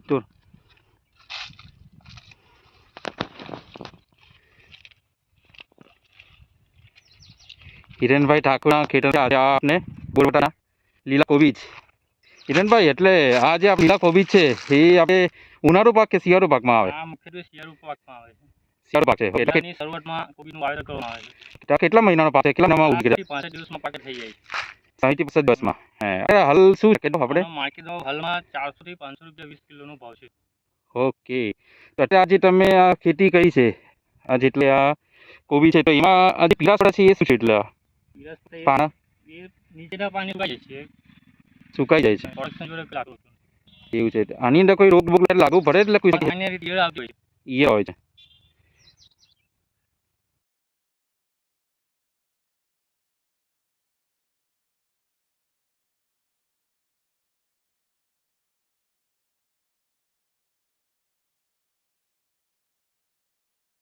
તો હિરેનભાઈ ઠાકોરના ખેતર આપને બોલવાના લીલા કોબીજ. હિરેનભાઈ, એટલે આ જે લીલા કોબીજ છે એ આપણે ઉનાળુ પાક કે શિયાળુ પાકમાં આવે? આ મુખ્યત્વે શિયાળુ પાકમાં આવે છે. શિયાળુ પાક છે. એટલે ની શરૂઆતમાં કોબીનું વાવેતર કરવામાં આવે છે. તો કેટલા મહિનાનો પાક છે? કેટલા મહિનામાં ઉગી જાય? 65 દિવસમાં પાક થઈ જાય છે. 60 દિવસમાં. હે, હાલ શું છે આપણે? માર્કેટ ભાવ હાલમાં 400 થી 500 રૂપિયા 20 કિલોનો ભાવ છે. ઓકે, તો અત્યારે આજે તમે આ ખેતી કરી છે, આ જેટલે આ કોબી છે, તો એમાં આજે પીળાશ પડે છે એ શું છે? એટલે પાણા એ નીચેના પાણી સુકાઈ જાય છે. પ્રોડક્શન જોડે લાગુ એવું છે. આની અંદર કોઈ રોગ બોગ લાગુ પડે એટલે કોઈ આવતી હોય એ હોય છે.